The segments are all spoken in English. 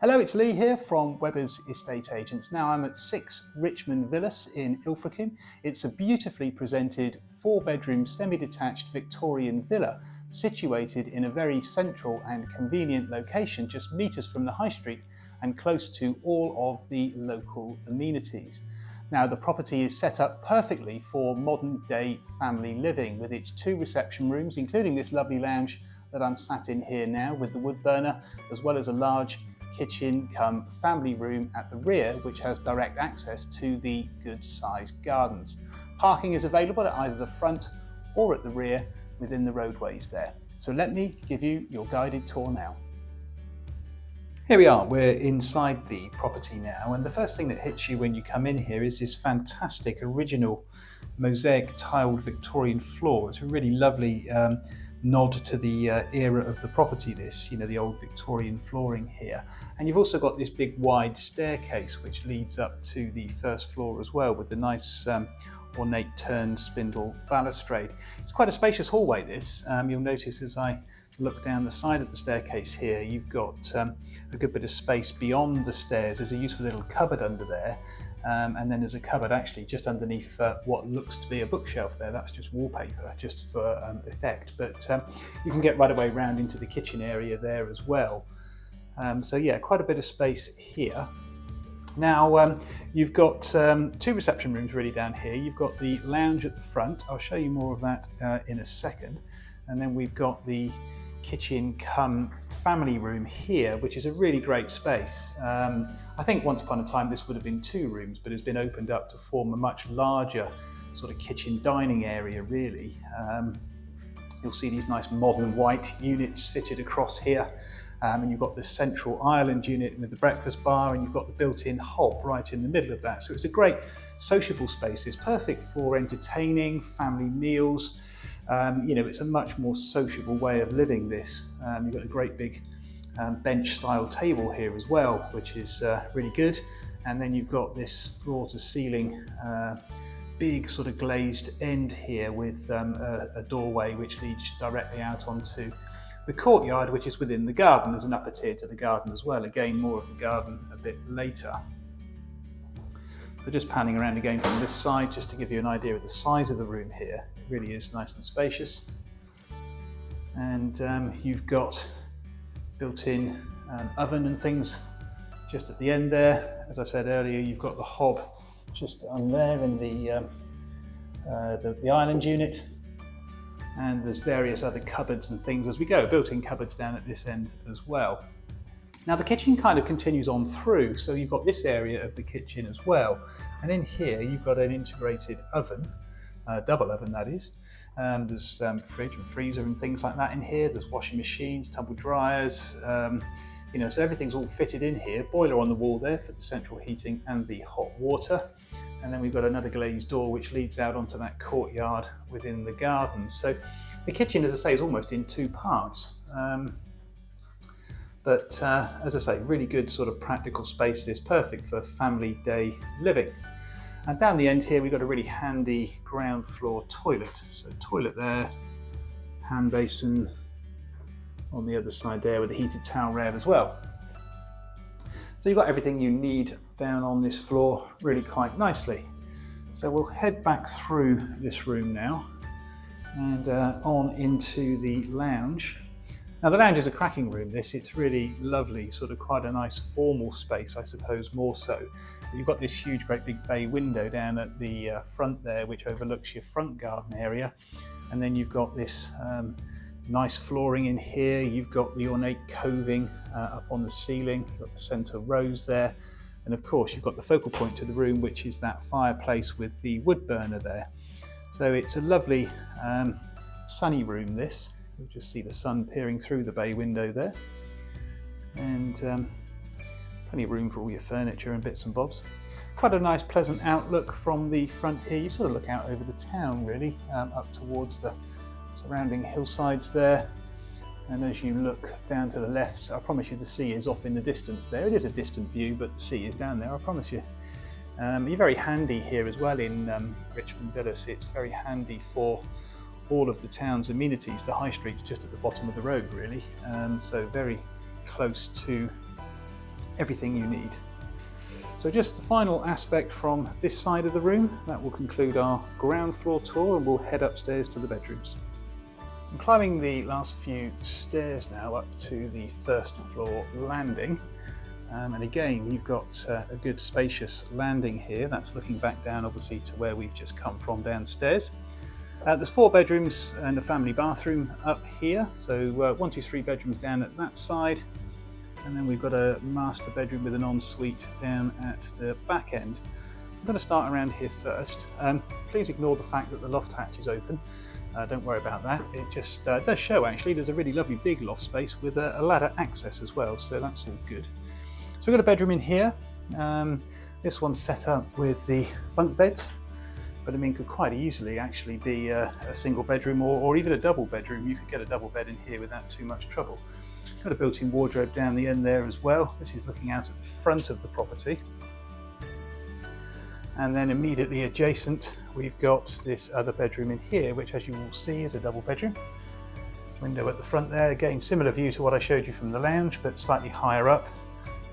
Hello, it's Lee here from Webber's Estate Agents. Now I'm at 6 Richmond Villas in Ilfracombe. It's a beautifully presented 4-bedroom semi-detached Victorian villa situated in a very central and convenient location just metres from the high street and close to all of the local amenities. Now the property is set up perfectly for modern day family living with its 2 reception rooms, including this lovely lounge that I'm sat in here now with the wood burner, as well as a large kitchen cum family room at the rear, which has direct access to the good sized gardens. Parking is available at either the front or at the rear within the roadways there. So let me give you your guided tour now. Here we are, we're inside the property now, and the first thing that hits you when you come in here is this fantastic original mosaic tiled Victorian floor. It's a really lovely nod to the era of the property, this, the old Victorian flooring here. And you've also got this big wide staircase which leads up to the first floor as well, with the nice ornate turned spindle balustrade. It's quite a spacious hallway, this. You'll notice as I look down the side of the staircase here, you've got a good bit of space beyond the stairs. There's a useful little cupboard under there. And then there's a cupboard actually just underneath what looks to be a bookshelf there. That's just wallpaper, just for effect. But you can get right away round into the kitchen area there as well. So yeah, quite a bit of space here. Now you've got 2 reception rooms really down here. You've got the lounge at the front. I'll show you more of that in a second. And then we've got the kitchen cum family room here, which is a really great space. I think once upon a time this would have been 2 rooms, but it's been opened up to form a much larger sort of kitchen dining area really. You'll see these nice modern white units fitted across here, and you've got this central island unit with the breakfast bar, and you've got the built-in hob right in the middle of that. So it's a great sociable space. It's perfect for entertaining, family meals. It's a much more sociable way of living this. You've got a great big bench style table here as well, which is really good. And then you've got this floor to ceiling big sort of glazed end here with a doorway which leads directly out onto the courtyard, which is within the garden. There's an upper tier to the garden as well. Again, more of the garden a bit later. So just panning around again from this side, just to give you an idea of the size of the room here. It really is nice and spacious. And you've got built-in oven and things just at the end there. As I said earlier, you've got the hob just on there in the island unit. And there's various other cupboards and things as we go, built-in cupboards down at this end as well. Now the kitchen kind of continues on through, so you've got this area of the kitchen as well. And in here you've got an integrated oven, double oven that is. There's fridge and freezer and things like that in here. There's washing machines, tumble dryers, so everything's all fitted in here. Boiler on the wall there for the central heating and the hot water. And then we've got another glazed door which leads out onto that courtyard within the garden. So the kitchen, as I say, is almost in 2 parts. But as I say, really good sort of practical space. This perfect for family day living. And down the end here, we've got a really handy ground floor toilet. So toilet there, hand basin on the other side there with a heated towel rail as well. So you've got everything you need down on this floor really quite nicely. So we'll head back through this room now and on into the lounge. Now the lounge is a cracking room, this. It's really lovely, sort of quite a nice formal space, I suppose, more so. You've got this huge, great big bay window down at the front there, which overlooks your front garden area. And then you've got this nice flooring in here. You've got the ornate coving up on the ceiling. You've got the centre rose there. And of course, you've got the focal point to the room, which is that fireplace with the wood burner there. So it's a lovely sunny room, this. You'll just see the sun peering through the bay window there. And plenty of room for all your furniture and bits and bobs. Quite a nice pleasant outlook from the front here. You sort of look out over the town really, up towards the surrounding hillsides there. And as you look down to the left, I promise you the sea is off in the distance there. It is a distant view, but the sea is down there, I promise you. You're very handy here as well in Richmond Villas. It's very handy for all of the town's amenities. The high street's just at the bottom of the road really, so very close to everything you need. So just the final aspect from this side of the room, that will conclude our ground floor tour, and we'll head upstairs to the bedrooms. I'm climbing the last few stairs now up to the first floor landing. And again, you've got a good spacious landing here. That's looking back down obviously to where we've just come from downstairs. There's 4 bedrooms and a family bathroom up here. So 1, 2, 3 bedrooms down at that side. And then we've got a master bedroom with an ensuite down at the back end. I'm going to start around here first. Please ignore the fact that the loft hatch is open. Don't worry about that. It just does show actually there's a really lovely big loft space with a ladder access as well, so that's all good. So we've got a bedroom in here. This one's set up with the bunk beds, but I mean could quite easily actually be a single bedroom or even a double bedroom. You could get a double bed in here without too much trouble. Got a built-in wardrobe down the end there as well. This is looking out at the front of the property. And then immediately adjacent, we've got this other bedroom in here, which as you will see is a double bedroom. Window at the front there, again similar view to what I showed you from the lounge, but slightly higher up.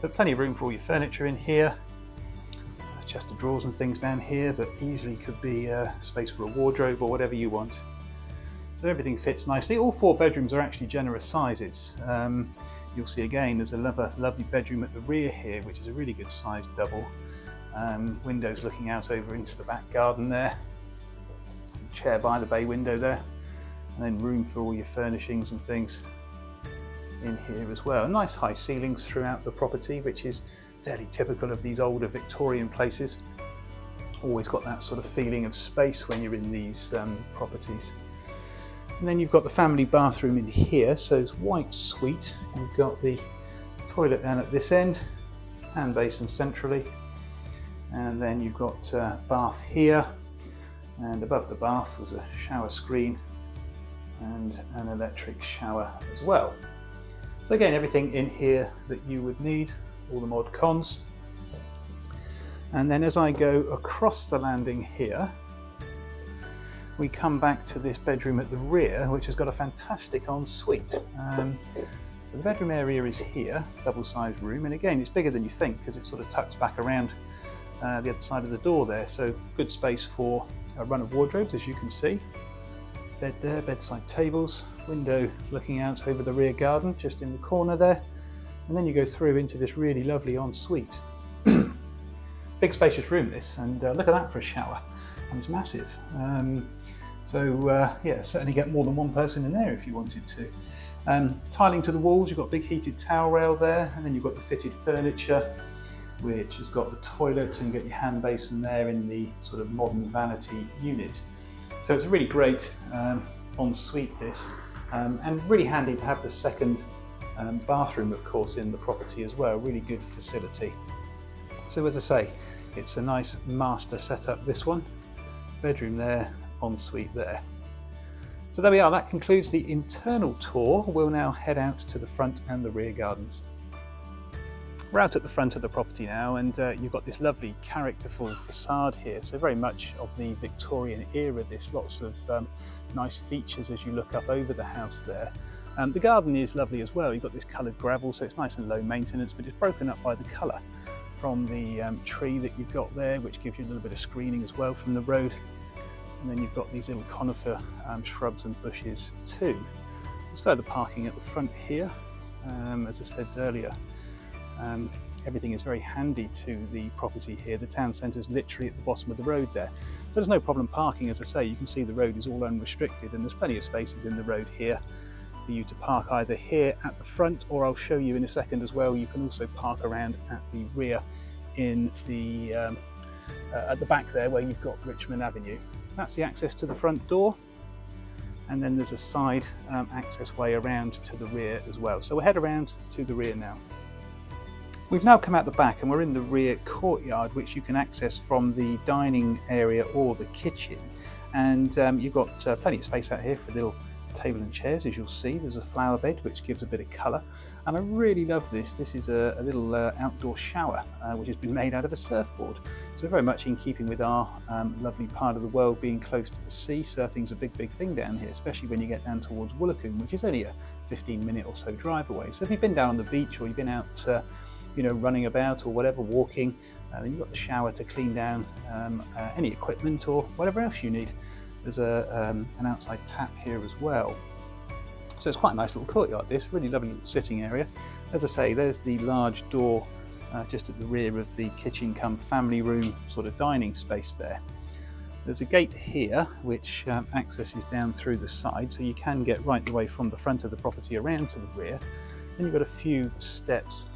But plenty of room for all your furniture in here. There's chest of drawers and things down here, but easily could be space for a wardrobe or whatever you want. So everything fits nicely. All 4 bedrooms are actually generous sizes. You'll see again there's a lovely bedroom at the rear here, which is a really good sized double. Windows looking out over into the back garden there. Chair by the bay window there. And then room for all your furnishings and things in here as well. Nice high ceilings throughout the property, which is fairly typical of these older Victorian places. Always got that sort of feeling of space when you're in these properties. And then you've got the family bathroom in here, so it's white suite. You've got the toilet down at this end, hand basin centrally, and then you've got a bath here, and above the bath was a shower screen and an electric shower as well. So again, everything in here that you would need, all the mod cons. And then as I go across the landing here, we come back to this bedroom at the rear, which has got a fantastic ensuite. The bedroom area is here, double-sized room, and again it's bigger than you think because it sort of tucks back around the other side of the door there, so good space for a run of wardrobes, as you can see. Bed there, bedside tables, window looking out over the rear garden just in the corner there, and then you go through into this really lovely ensuite. Big spacious room this, and look at that for a shower, and it's massive. Yeah, certainly get more than one person in there if you wanted to. Tiling to the walls, you've got a big heated towel rail there, and then you've got the fitted furniture, which has got the toilet, and you get your hand basin there in the sort of modern vanity unit. So it's a really great ensuite this, and really handy to have the second bathroom of course in the property as well, really good facility. So as I say, it's a nice master setup this one, bedroom there, ensuite there. So there we are, that concludes the internal tour. We'll now head out to the front and the rear gardens. We're out at the front of the property now, and you've got this lovely characterful facade here, so very much of the Victorian era. There's lots of nice features as you look up over the house there. The garden is lovely as well. You've got this coloured gravel, so it's nice and low maintenance, but it's broken up by the colour from the tree that you've got there, which gives you a little bit of screening as well from the road. And then you've got these little conifer shrubs and bushes too. There's further parking at the front here. As I said earlier, everything is very handy to the property here. The town centre is literally at the bottom of the road there. So there's no problem parking, as I say. You can see the road is all unrestricted, and there's plenty of spaces in the road here for you to park either here at the front, or I'll show you in a second as well, you can also park around at the rear in the at the back there where you've got Richmond Avenue. That's the access to the front door, and then there's a side access way around to the rear as well. So we'll head around to the rear now. We've now come out the back and we're in the rear courtyard, which you can access from the dining area or the kitchen. And you've got plenty of space out here for a little table and chairs. As you'll see, there's a flower bed which gives a bit of colour, and I really love this. This is a little outdoor shower which has been made out of a surfboard, so very much in keeping with our lovely part of the world being close to the sea. Surfing's a big thing down here, especially when you get down towards Ilfracombe, which is only a 15-minute or so drive away. So if you've been down on the beach or you've been out running about or whatever, walking. You've got the shower to clean down any equipment or whatever else you need. There's an outside tap here as well. So it's quite a nice little courtyard, this really lovely little sitting area. As I say, there's the large door just at the rear of the kitchen come family room sort of dining space there. There's a gate here which accesses down through the side, so you can get right the way from the front of the property around to the rear. Then you've got a few steps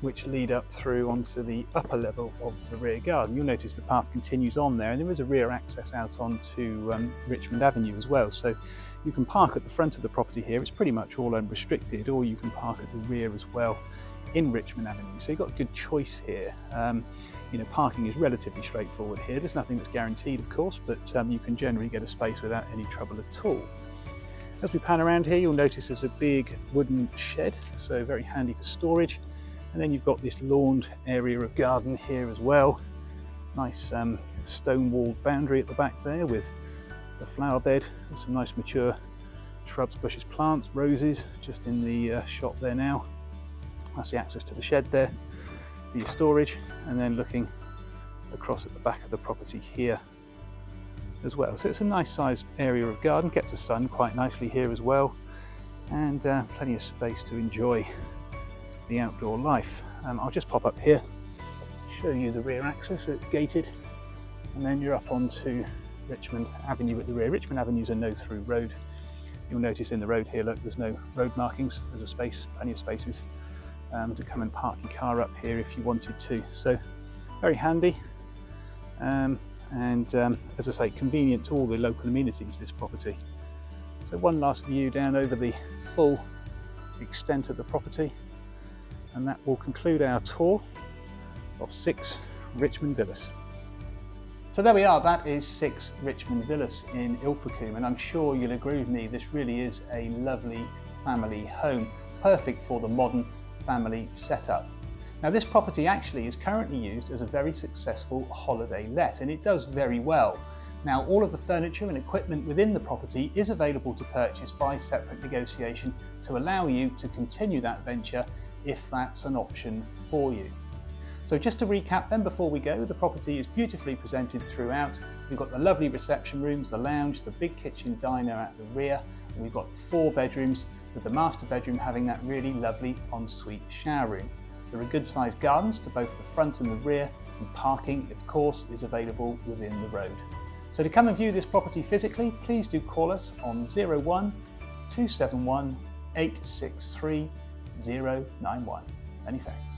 which lead up through onto the upper level of the rear garden. You'll notice the path continues on there, and there is a rear access out onto Richmond Avenue as well. So you can park at the front of the property here, it's pretty much all unrestricted, or you can park at the rear as well in Richmond Avenue. So you've got a good choice here. Parking is relatively straightforward here. There's nothing that's guaranteed, of course, but you can generally get a space without any trouble at all. As we pan around here, you'll notice there's a big wooden shed, so very handy for storage. And then you've got this lawned area of garden here as well. Nice stone walled boundary at the back there with the flower bed and some nice mature shrubs, bushes, plants, roses just in the shot there now. That's the access to the shed there for your storage, and then looking across at the back of the property here as well. So it's a nice sized area of garden, gets the sun quite nicely here as well, and plenty of space to enjoy the outdoor life. I'll just pop up here, show you the rear access. It's gated, and then you're up onto Richmond Avenue at the rear. Richmond Avenue is a no-through road. You'll notice in the road here, look, there's no road markings. There's a space, plenty of spaces to come and park your car up here if you wanted to. So very handy, and as I say, convenient to all the local amenities, this property. So one last view down over the full extent of the property, and that will conclude our tour of 6 Richmond Villas. So there we are, that is 6 Richmond Villas in Ilfracombe, and I'm sure you'll agree with me, this really is a lovely family home, perfect for the modern family setup. Now this property actually is currently used as a very successful holiday let, and it does very well. Now all of the furniture and equipment within the property is available to purchase by separate negotiation to allow you to continue that venture if that's an option for you. So just to recap then before we go, the property is beautifully presented throughout. We've got the lovely reception rooms, the lounge, the big kitchen diner at the rear, and we've got 4 bedrooms, with the master bedroom having that really lovely ensuite shower room. There are good sized gardens to both the front and the rear, and parking of course is available within the road. So to come and view this property physically, please do call us on 01 271 863 091. Many thanks.